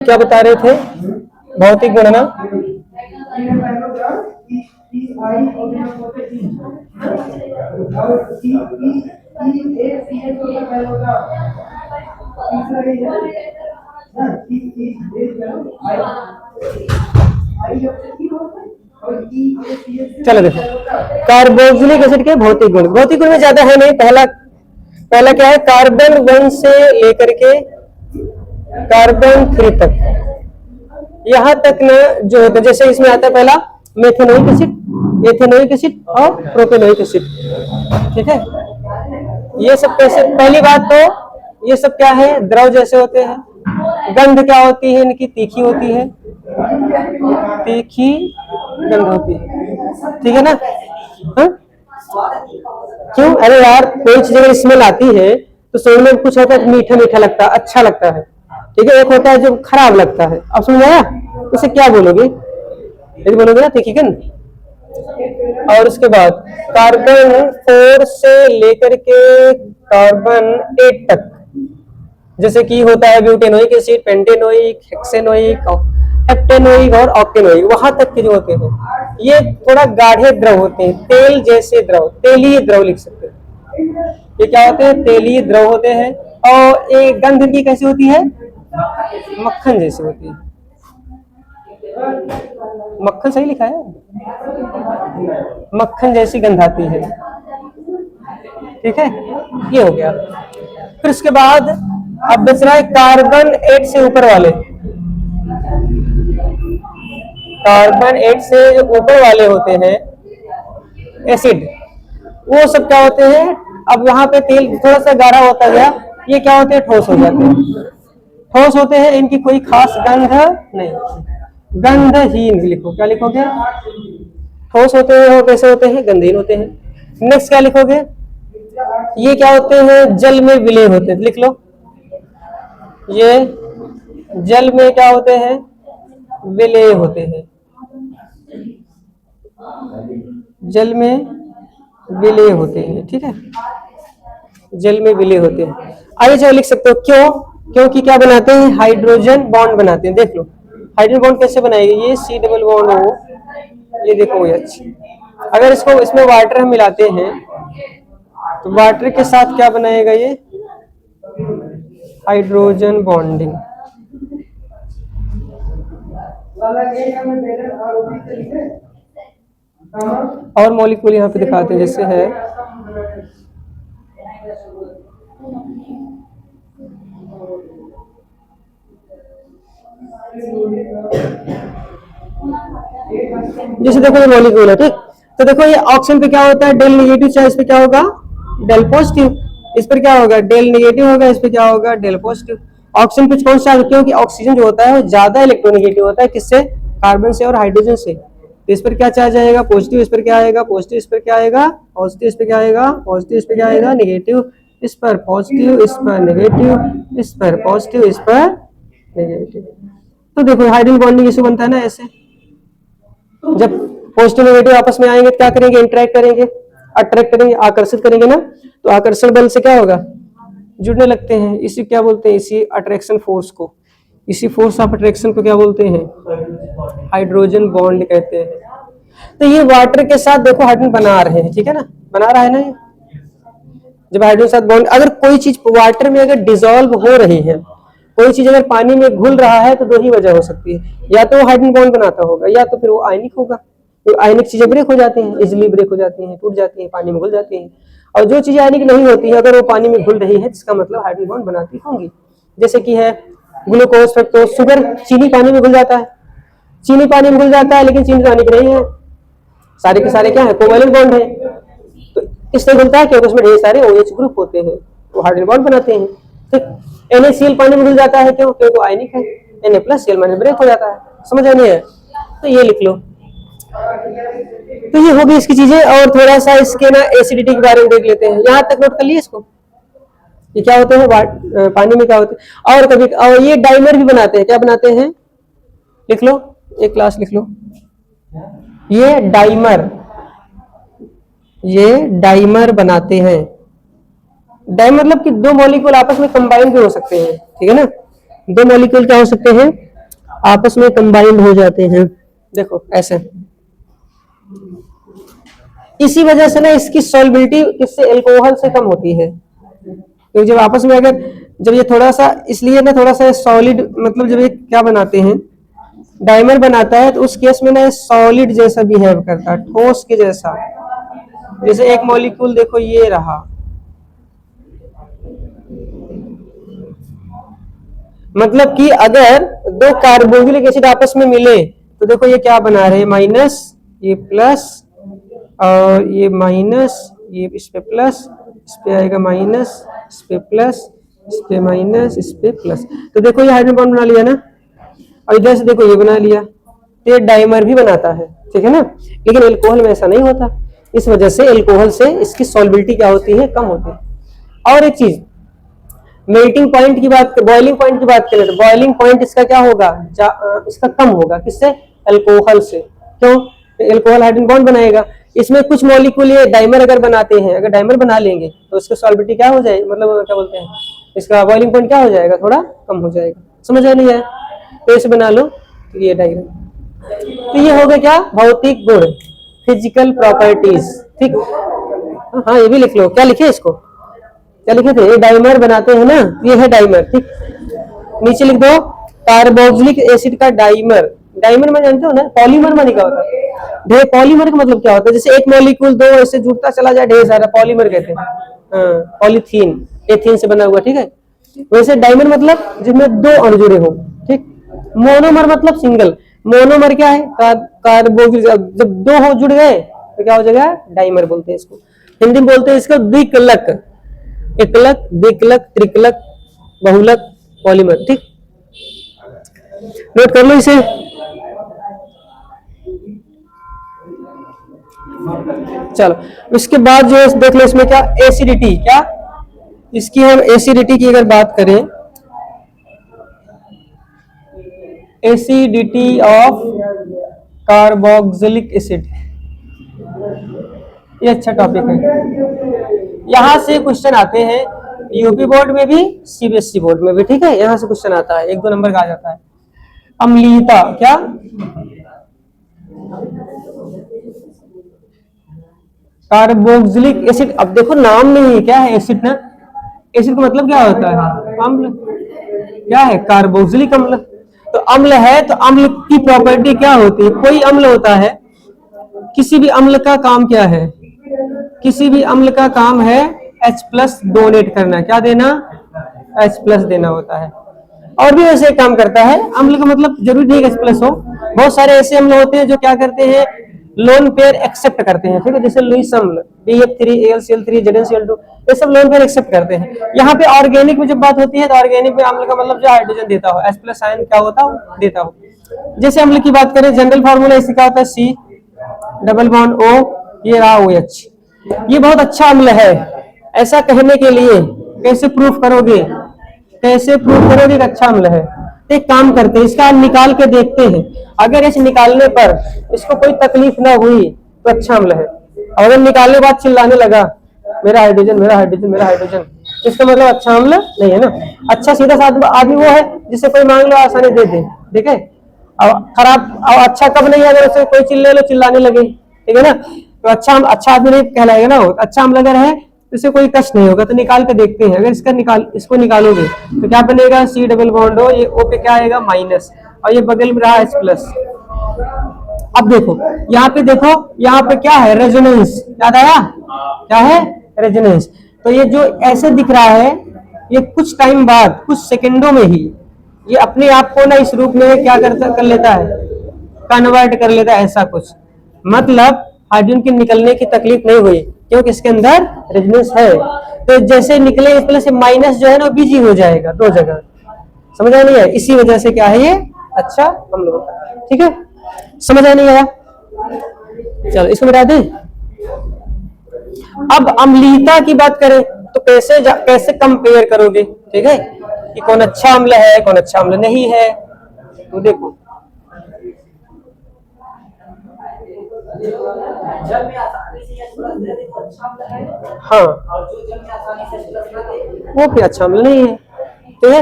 क्या बता रहे थे भौतिक गुण ना? चलो देखो, कार्बोक्सिलिक एसिड के भौतिक गुण, भौतिक गुण में ज्यादा है नहीं। पहला पहला क्या है, कार्बन 1 से लेकर के कार्बन 3 तक, यहां तक ना जो होता है, जैसे इसमें आता है पहला मेथेनोइक एसिड, एथेनोइक एसिड और प्रोपेनोइक एसिड। ठीक है, ये सब कैसे, पहली बात तो ये सब क्या है, द्रव जैसे होते हैं। गंध क्या होती है इनकी, तीखी होती है, तीखी गंध होती है। ठीक है ना? हा? क्यों? अरे यार, कोई चीज अगर स्मेल आती है तो सुनने में कुछ होता है मीठा मीठा लगता है, अच्छा लगता है। ठीक है, एक होता है जो खराब लगता है। अब समझ आया? उसे क्या बोलोगे? यदि बोलोगे ना तीखी गंध। और उसके बाद कार्बन 4 से लेकर के कार्बन 8 तक, जैसे कि होता है ब्यूटेनोइक एसिड, पेंटेनोइक, हेक्सेनोइक, हेप्टेनोइक और ऑक्टेनोइक, वहां तक के जो होते हैं ये थोड़ा गाढ़े द्रव होते हैं, तेल जैसे द्रव, तेलीय द्रव लिख सकते हैं। ये क्या होते हैं, तेलीय द्रव होते हैं। और ये गंध की कैसी होती है, मक्खन जैसी होती है। मक्खन सही लिखा है, मक्खन जैसी गंध आती है। ठीक है, ये हो गया। फिर उसके बाद अब बच रहा है कार्बन 8 से ऊपर वाले, कार्बन 8 से जो ऊपर वाले होते हैं एसिड, वो सब क्या होते हैं, अब यहाँ पे तेल थोड़ा सा गाढ़ा होता गया, ये क्या होते हैं, ठोस हो जाते हैं। ठोस होते हैं, इनकी कोई खास गंध नहीं, गंधहीन लिखो। क्या लिखोगे? ठोस होते हैं और कैसे होते हैं, गंधहीन होते हैं। नेक्स्ट क्या लिखोगे, ये क्या होते हैं, जल में विलय होते हैं। लिख लो, ये जल में क्या होते हैं, विलय होते हैं, जल में विलय होते हैं। ठीक है, जल में विलय होते हैं। आगे चलो लिख सकते हो, क्यों? क्योंकि क्या बनाते हैं, हाइड्रोजन बॉन्ड बनाते हैं। देख लो हाइड्रोजन बॉन्ड कैसे बनाएंगे, ये C डबल बॉन्ड हो, ये देखो ये अच्छी। अगर इसको इसमें वाटर हम मिलाते हैं तो वाटर के साथ क्या बनाएगा, ये हाइड्रोजन बॉन्डिंग। और मॉलिक्यूल यहाँ पे दिखाते हैं, जैसे है जैसे देखो ये मॉलिक्यूल है। ठीक, तो देखो ये ऑक्सीजन पे क्या होता है, डेल नेगेटिव चाहे, इस पे क्या होगा, डेल पॉजिटिव। इस पर क्या होगा, डेल नेगेटिव होगा, इस पे क्या होगा, डेल पॉजिटिव। ऑक्सीजन पे कौन सा, क्योंकि ऑक्सीजन जो होता है वो ज्यादा इलेक्ट्रोनेगेटिव होता है, किससे, कार्बन से और हाइड्रोजन से। तो इस पर क्या चार्ज आएगा, पॉजिटिव। इस पर क्या आएगा, पॉजिटिव। इस पर क्या आएगा, पॉजिटिव। इस पर क्या आएगा, पॉजिटिव। इस पर क्या आएगा, नेगेटिव। इस पर पॉजिटिव, इस पर नेगेटिव, इस पर पॉजिटिव, इस पर नेगेटिव। तो देखो हाइड्रोजन बॉन्डिंग इशू बनता है ना ऐसे, जब पॉजिटिव नेगेटिव आपस में आएंगे तो क्या करेंगे, इंटरेक्ट करेंगे, अट्रैक्ट करेंगे, आकर्षित करेंगे ना। तो आकर्षण बल से क्या होगा, जुड़ने लगते हैं। इसी क्या बोलते हैं, इसी अट्रैक्शन फोर्स को, इसी फोर्स ऑफ अट्रैक्शन को क्या बोलते हैं, हाइड्रोजन बॉन्ड कहते हैं। तो ये वाटर के साथ देखो हाइड्रोजन बना रहे हैं। ठीक है ना, बना रहा है ना ये। जब हाइड्रोजन साथ बॉन्ड, अगर कोई चीज वाटर में अगर डिसॉल्व हो रही है, कोई चीज अगर पानी में घुल रहा है, तो दो ही वजह हो सकती है, या तो हाइड्रोजन बॉन्ड बनाता होगा, या तो फिर वो आयनिक होगा। तो आयनिक चीजें ब्रेक हो जाती हैं, इजिली ब्रेक हो जाती हैं, टूट जाती हैं, पानी में घुल जाती हैं। और जो चीजें आयनिक नहीं होती है, अगर वो पानी में घुल रही है, जिसका मतलब हाइड्रोजन बॉन्ड बनाती होंगी। जैसे कि है ग्लूकोज, फ्रक्टोज, शुगर, चीनी पानी में घुल जाता है, चीनी पानी में घुल जाता है, लेकिन चीनी आयनिक नहीं है, सारे के सारे क्या है, कोवैलेंट बॉन्ड है। तो इससे घुलता है क्योंकि उसमें ढेर सारे OH ग्रुप होते हैं, वो हाइड्रोजन बॉन्ड बनाते हैं। ठीक, NaCl पानी में घुल जाता है, क्यों, क्योंकि वो आयनिक है, Na+Cl माइनस ब्रेक हो जाता है। समझ आनी है, तो ये लिख लो। तो ये होगी इसकी चीजें, और थोड़ा सा इसके ना एसिडिटी के बारे में देख लेते हैं। यहाँ तक नोट कर लिए इसको, ये क्या होते हैं, पानी में क्या होते हैं। और कभी और ये डाइमर भी बनाते हैं, क्या बनाते हैं, लिख लो, एक क्लास लिख लो, ये डाइमर, ये डाइमर बनाते हैं। डाइमर मतलब कि दो मॉलिक्यूल आपस में कंबाइन भी हो सकते हैं। ठीक है ना, दो मॉलिक्यूल क्या हो सकते हैं, आपस में कंबाइंड हो जाते हैं। देखो ऐसे, इसी वजह से ना इसकी सॉल्बिलिटी किससे, एल्कोहल से कम होती है। क्योंकि जब आपस में अगर, जब ये थोड़ा सा, इसलिए ना थोड़ा सा सॉलिड, मतलब जब ये क्या बनाते हैं, डाइमर बनाता है, तो उस केस में ना सॉलिड जैसा बिहेव करता है, ठोस के जैसा। जैसे एक मॉलिक्यूल देखो ये रहा, मतलब कि अगर दो कार्बोक्सिलिक एसिड आपस में मिले तो देखो ये क्या बना रहे हैं, माइनस, ये प्लस, और ये माइनस, ये इस पे प्लस, इस पे आएगा माइनस, इस पे प्लस, इस पे माइनस, इस पे प्लस। तो देखो ये हाइड्रोजन बॉन्ड बना लिया ना, और इधर से देखो ये बना लिया, तो ये डाइमर भी बनाता है, ठीक है ना। लेकिन एल्कोहल में ऐसा नहीं होता, इस वजह से एल्कोहल से इसकी सॉल्बिलिटी क्या होती है, कम होती है। और एक चीज, मेल्टिंग पॉइंट की बात, बॉइलिंग पॉइंट की बात करें तो बॉइलिंग पॉइंट इसका क्या होगा, इसका कम होगा, किससे, अल्कोहल से। क्यों, अल्कोहल हाइड्रोजन बॉन्ड बनाएगा। इसमें कुछ मॉलिक्यूल ये डाइमर अगर बनाते हैं, अगर डाइमर बना लेंगे तो इसका सॉल्बिलिटी क्या हो जाएगी, मतलब क्या बोलते हैं, इसका बॉइलिंग पॉइंट क्या हो जाएगा, थोड़ा कम हो जाएगा। समझ आ नहीं है, तो इसे बना लो, तो ये डायग्राम। तो ये हो गया क्या, भौतिक गुण, फिजिकल प्रॉपर्टीज, ठीक। हाँ ये भी लिख लो, क्या लिखे इसको, क्या लिखे थे, ये डाइमर बनाते हैं ना, ये है डाइमर, ठीक। नीचे लिख दो, कार्बोक्सिलिक एसिड का डाइमर। डाइमर में जानते हो ना, पॉलीमर माने क्या होता है, ढेर। पॉलीमर का मतलब क्या होता है, जैसे एक मॉलिक्यूल दो ऐसे जुड़ता चला जाए ढेर सारा, पॉलीमर कहते हैं। पॉलीथीन, एथीन से बना हुआ, ठीक है। वैसे डाइमर मतलब जिसमें दो अणु जुड़े हो, ठीक। मोनोमर मतलब सिंगल। मोनोमर क्या है, कार्बोक्सिलिक, जब दो हो जुड़ गए तो क्या हो जाएगा, डाइमर बोलते हैं इसको। हिंदी में बोलते हैं इसको द्विकलक, एकलक, द्विकलक, त्रिकलक, बहुलक, पॉलीमर, ठीक। नोट कर लो इसे। चलो उसके बाद जो है देख लो, इसमें क्या, एसिडिटी, क्या इसकी, हम एसिडिटी की अगर बात करें, एसिडिटी ऑफ कार्बोक्सिलिक एसिड, ये अच्छा टॉपिक है। यहां से क्वेश्चन आते हैं यूपी बोर्ड में भी, सीबीएसई बोर्ड में भी, ठीक है। यहां से क्वेश्चन आता है, 1-2 नंबर का आ जाता है। अम्लीयता, क्या, कार्बोक्सिलिक एसिड। अब देखो नाम नहीं है, क्या है, एसिड ना, एसिड का मतलब क्या होता है, अम्ल, क्या है, कार्बोक्सिलिक अम्ल। तो अम्ल है, तो अम्ल की प्रॉपर्टी क्या होती है, कोई अम्ल होता है, किसी भी अम्ल का काम क्या है, किसी भी अम्ल का काम है H+ डोनेट करना, क्या देना, H+ देना होता है। और भी वैसे काम करता है अम्ल का, मतलब जरूरी नहीं H+ हो, बहुत सारे ऐसे अम्ल होते हैं जो क्या करते हैं, लोन पेयर एक्सेप्ट करते हैं, ठीक है। जैसे लुईस अम्ल, BF3, AlCl3, ZnCl2, ये सब लोन पेयर एक्सेप्ट करते हैं। यहाँ पे ऑर्गेनिक में जब बात होती है तो ऑर्गेनिक में अम्ल का मतलब जो हाइड्रोजन देता हो, H+ आयन क्या होता हो, देता हो। जैसे अम्ल की बात करें, जनरल फार्मूला इसका क्या होता है, C≡O, ये रहा OH। ये बहुत अच्छा अम्ल है, ऐसा कहने के लिए कैसे प्रूफ करोगे, कैसे प्रूफ करोगे कि अच्छा अम्ल है। तो एक काम करते हैं, इसका निकाल के देखते हैं, अगर इस निकालने पर इसको कोई तकलीफ ना हुई तो अच्छा अम्ल है। और अगर निकालने के बाद चिल्लाने लगा मेरा हाइड्रोजन, मेरा हाइड्रोजन, मेरा हाइड्रोजन, इसका मतलब अच्छा अम्ल नहीं है ना। अच्छा सीधा साधा आदमी वो है जिसे कोई मांग लो आसानी दे दे, ठीक है। और खराब, और अच्छा कब नहीं है, अगर उसे कोई चिल्ले लो चिल्लाने लगे, ठीक है ना, तो अच्छा आदमी नहीं कहलाएगा ना वो। अच्छा अम्ल अगर है तो इसे कोई कष्ट नहीं होगा। तो निकाल के देखते हैं, अगर इसको निकालोगे तो क्या बनेगा, C≡O, ये O पे क्या आएगा, माइनस, और ये बगल में रहा H+। अब देखो यहाँ पे, देखो यहाँ पे क्या है, रेजोनेंस, याद आया, क्या है, रेजोनेंस। तो ये जो ऐसे दिख रहा है, ये कुछ टाइम बाद, कुछ सेकंडों में ही ये अपने आप को ना इस रूप में क्या कर लेता है, कन्वर्ट कर लेता है, ऐसा कुछ। मतलब हाइड्रोजन के निकलने की तकलीफ नहीं हुई, क्योंकि इसके अंदर रेजोनेंस है। तो जैसे निकले प्लस माइनस जो है ना बिजी हो जाएगा दो जगह, समझ आ नहीं है, इसी वजह से क्या है ये अच्छा अम्ल होता है, ठीक है। समझ आ नहीं आया, चलो इसको मिटा दें। अब अम्लीयता की बात करें तो कैसे कंपेयर करोगे, ठीक है, कि कौन अच्छा अम्ल है, कौन अच्छा अम्ल नहीं है। तो देखो जल में आसानी से H+ दे दे तो अच्छा अम्ल है, हाँ, और जो जल में आसानी से H+ ना दे वो भी अच्छा अम्ल नहीं है, ठीक है।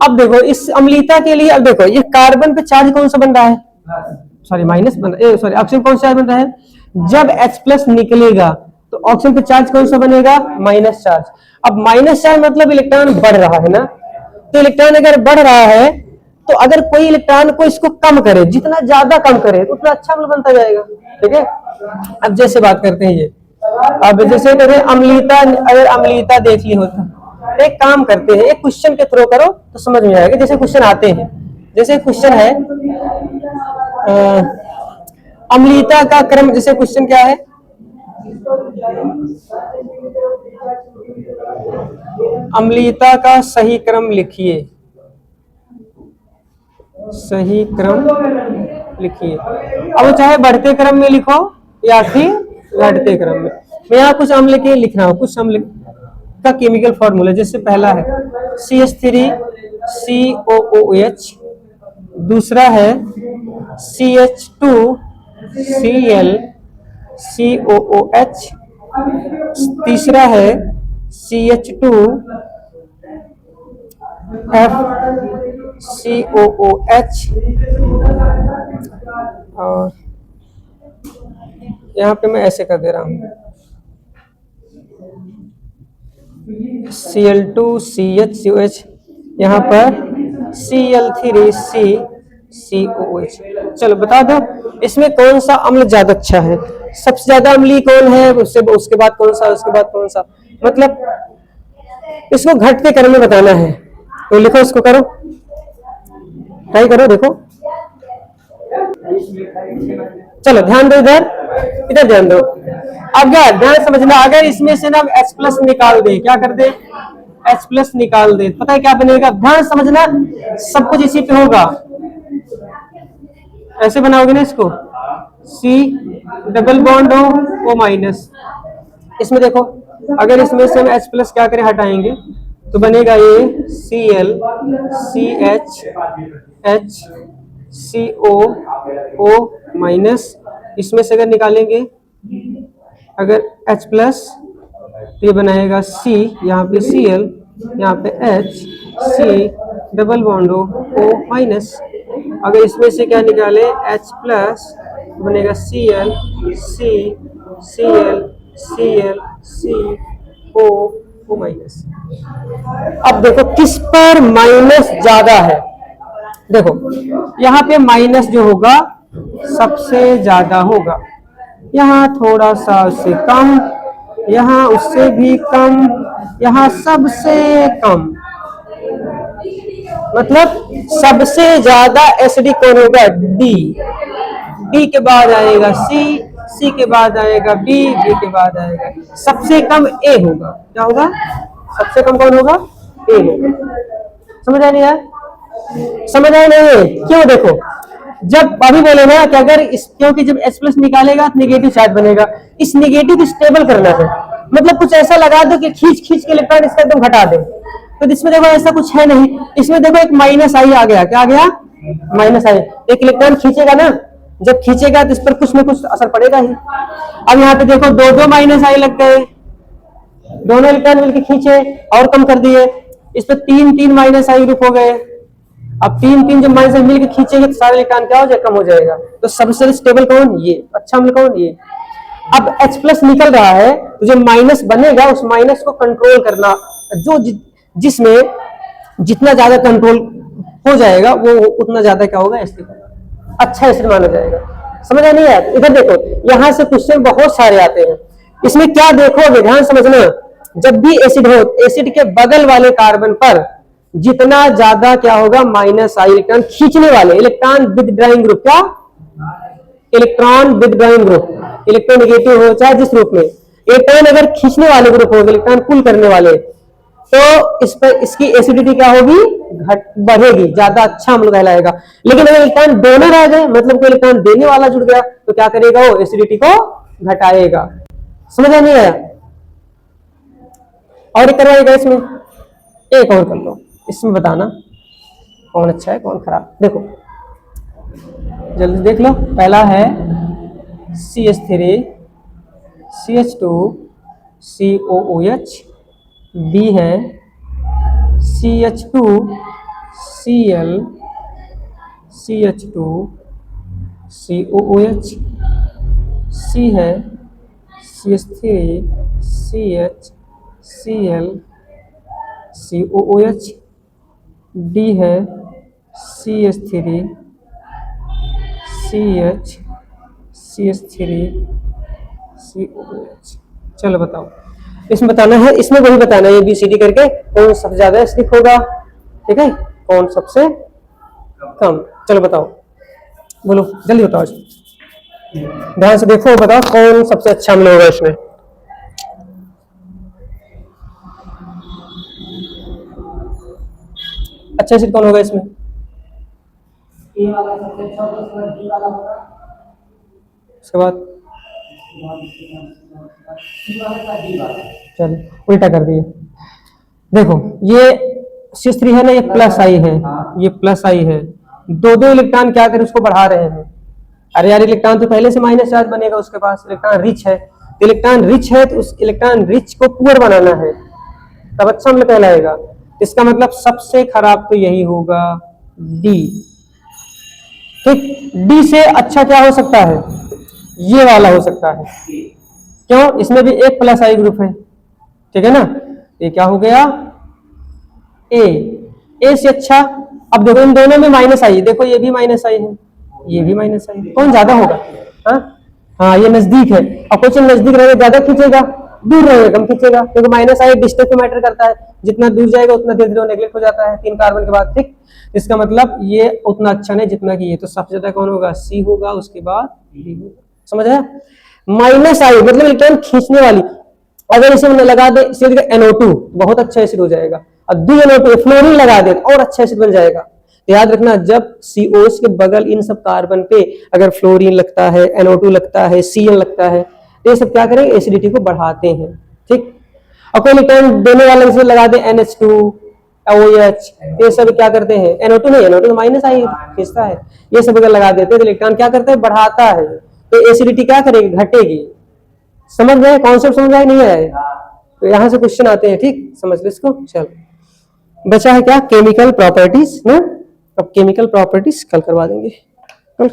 अब देखो इस अम्लीयता के लिए, अब देखो ये कार्बन पे चार्ज कौन सा बन रहा है, सॉरी माइनस बन रहा है, सॉरी ऑक्सीजन कौन सा चार्ज बन रहा है, जब H प्लस निकलेगा तो ऑक्सीजन पे चार्ज कौन सा बनेगा, माइनस चार्ज। अब माइनस चार्ज मतलब इलेक्ट्रॉन बढ़ रहा है ना, तो इलेक्ट्रॉन अगर बढ़ रहा है तो अगर कोई इलेक्ट्रॉन को इसको कम करे, जितना ज्यादा कम करे उतना अच्छा अम्ल बनता जाएगा, ठीक है। अब जैसे बात करते हैं ये, अब जैसे कहते हैं अम्लीयता, अगर अम्लीयता देख ली होता, एक काम करते हैं, एक क्वेश्चन के थ्रू करो तो समझ में आएगा। जैसे क्वेश्चन आते हैं, जैसे क्वेश्चन है अम्लीयता का क्रम, जैसे क्वेश्चन क्या है, अम्लीयता का सही क्रम लिखिए, सही क्रम लिखिए। अब चाहे बढ़ते क्रम में लिखो या फिर घटते क्रम में। मैं यहाँ कुछ अम्ल के लिख रहा हूँ, कुछ अम्ल का केमिकल फॉर्मूला। जैसे पहला है CH3COOH, दूसरा है CH2ClCOOH, तीसरा है CH2FCOOH, और यहाँ पे मैं ऐसे कर दे रहा हूँ Cl2CHCOH, यहाँ पर Cl3CCOH। चलो बता दो इसमें कौन सा अम्ल ज्यादा अच्छा है, सबसे ज्यादा अम्लीय कौन है, उसके बाद कौन सा, उसके बाद कौन सा, मतलब इसको घटते क्रम में बताना है। तो लिखो, इसको करो, ट्राई करो, देखो। चलो ध्यान दो, इधर इधर ध्यान दो। अब क्या ध्यान समझना, अगर इसमें से ना H प्लस निकाल दे, क्या कर दे, H प्लस निकाल दे, पता है क्या बनेगा, ध्यान समझना, सब कुछ इसी पे होगा। ऐसे बनाओगे ना इसको, C डबल बॉन्ड हो O माइनस, इसमें देखो अगर इसमें से हम H प्लस क्या करें, हटाएंगे तो बनेगा ये Cl CH H CO O minus, इसमें से अगर निकालेंगे अगर H प्लस तो ये बनाएगा C, यहाँ पे Cl, यहाँ पे H, C double bond O minus. अगर इसमें से क्या निकाले H प्लस तो बनेगा Cl C Cl Cl C O minus. अब देखो किस पर माइनस ज्यादा है, देखो यहाँ पे माइनस जो होगा सबसे ज्यादा होगा, यहाँ थोड़ा सा उससे कम, यहाँ उससे भी कम, यहाँ सबसे कम, मतलब सबसे ज्यादा एसिडिक कौन होगा, डी, डी के बाद आएगा सी, सी के बाद आएगा बी, बी के बाद आएगा, सबसे कम ए होगा। क्या होगा, सबसे कम कौन होगा, ए होगा। समझ आया नहीं यार, समझ आया नहीं, क्यों, देखो जब अभी बोले ना कि अगर इस, क्योंकि जब H प्लस निकालेगा तो नेगेटिव चार्ज बनेगा, इस नेगेटिव को स्टेबल करना है, मतलब कुछ ऐसा लगा दो कि खींच खींच के इलेक्ट्रॉन इसका एकदम घटा दे। तो इसमें देखो ऐसा कुछ है नहीं, इसमें देखो एक माइनस आई आ गया, क्या आ गया, माइनस आई। एक इलेक्ट्रॉन खींचेगा ना, जब खींचेगा तो इस पर कुछ ना कुछ असर पड़ेगा ही। अब यहाँ पे देखो दो दो माइनस आई लग गए, दोनों इलेक्ट्रॉन मिलकर खींचे और कम कर दिए, इस पर तीन तीन माइनस आई ग्रुप हो गए। अब तीन तीन जब माइनस मिलकर खींचेंगे तो सारे इलेक्ट्रॉन क्या हो जाएगा, कम हो जाएगा। तो सबसे स्टेबल कौन, ये अच्छा अम्ल कौन, ये। अब H प्लस निकल रहा है तो जो माइनस बनेगा उस माइनस को कंट्रोल करना, जो जिसमें जितना ज्यादा कंट्रोल हो जाएगा वो उतना ज्यादा क्या होगा, एसिड, अच्छा एसिड माना जाएगा। समझ आ नहीं आया, इधर देखो यहाँ से क्वेश्चन बहुत सारे आते हैं, इसमें क्या देखोगे, ध्यान समझना, जब भी एसिड हो, एसिड के बगल वाले कार्बन पर जितना ज्यादा क्या होगा, माइनस आई इलेक्ट्रॉन खींचने वाले, इलेक्ट्रॉन विदड्राइंग ग्रुप, क्या, इलेक्ट्रॉन विदड्राइंग ग्रुप, इलेक्ट्रोनेगेटिव हो चाहे जिस रूप में, इलेक्ट्रॉन अगर खींचने वाले ग्रुप हो, इलेक्ट्रॉन पुल करने वाले, तो इस पर इसकी एसिडिटी क्या होगी, घट बढ़ेगी, ज्यादा अच्छा अम्ल कहलाएगा। लेकिन अगर इलेक्ट्रॉन डोनर आ गए, मतलब कोई इलेक्ट्रॉन देने वाला जुड़ गया, तो क्या करेगा, वो एसिडिटी को घटाएगा। समझ नहीं आया, और एक करवाएगा इसमें, एक और कर लो, इसमें बताना कौन अच्छा है कौन खराब। देखो जल्दी देख लो, पहला है CH3 CH2 COOH, बी है CH2 Cl CH2 COOH, C है CH3 CH Cl COOH, D है CH3 CH CH3 COOH। चलो बताओ, इसमें बताना है, इसमें वही बताना है ABCD करके कौन सबसे ज्यादा एसिडिक होगा, ठीक है, कौन सबसे कम। चलो बताओ, बोलो जल्दी बताओ, ध्यान से देखो, बताओ कौन सबसे अच्छा अम्ल होगा इसमें। अच्छा एसिड कौन होगा इसमें? ए वाला सबसे अच्छा होगा, उसके बाद डी वाला होगा, उसके बाद सी वाला का डी वाला। चलो उल्टा कर दिए। देखो ये CH3 है ना, ये प्लस आई है, ये प्लस आई है, दो दो इलेक्ट्रॉन क्या करें उसको बढ़ा रहे हैं। अरे यार इलेक्ट्रॉन तो पहले से माइनस चार्ज बनेगा, उसके पास इलेक्ट्रॉन रिच है, तो इलेक्ट्रॉन रिच है तो उस इलेक्ट्रॉन रिच को पुअर बनाना है, तब अच्छा अम्ल कहलाएगा। इसका मतलब सबसे खराब तो यही होगा डी, ठीक। डी से अच्छा क्या हो सकता है? ये वाला हो सकता है, क्यों? इसमें भी एक प्लस आई ग्रुप है, ठीक है ना, ये क्या हो गया ए से अच्छा। अब देखो इन दोनों में माइनस आई, देखो ये भी माइनस आई है, ये भी माइनस आई है, कौन ज्यादा होगा? हाँ ये नजदीक है, और क्वेश्चन नजदीक रहेगा ज्यादा खींचेगा, दूर रहेगा कम खींचेगा, क्योंकि माइनस आई डिस्टेंस पे मैटर करता है, जितना दूर जाएगा उतना धीरे धीरे नेगलेक्ट हो जाता है 3 कार्बन के बाद, ठीक। इसका मतलब ये उतना अच्छा नहीं जितना कि ये, तो सबसे ज्यादा कौन होगा? सी होगा, उसके बाद डी होगा, समझ आया? माइनस आई मतलब इलेक्ट्रॉन खींचने वाली, अगर इसे लगा दे NO2 बहुत अच्छा एसिड हो जाएगा, और DNO2 फ्लोरीन लगा दे और अच्छा एसिड बन जाएगा। तो याद रखना, जब COH के बगल इन सब कार्बन पे अगर फ्लोरीन लगता है, NO2 लगता है, Cl लगता है, तो ये सब क्या करेंगे? एसिडिटी को बढ़ाते हैं, ठीक। और कोई इलेक्ट्रॉन देने वाला इसे लगा दे NH2 OH, ये सब क्या करते हैं? NO2 नहीं, NO2 तो माइनस आई खींचता है, ये सब अगर लगा देते हैं तो इलेक्ट्रॉन क्या करता है? बढ़ाता है, तो एसिडिटी क्या करेगी? घटेगी। समझ गए? कॉन्सेप्ट समझ आए नहीं आए? तो यहां से क्वेश्चन आते हैं, ठीक, समझ लो इसको। चलो बचा है क्या? केमिकल प्रॉपर्टीज ना, अब केमिकल प्रॉपर्टीज कल करवा देंगे, कल।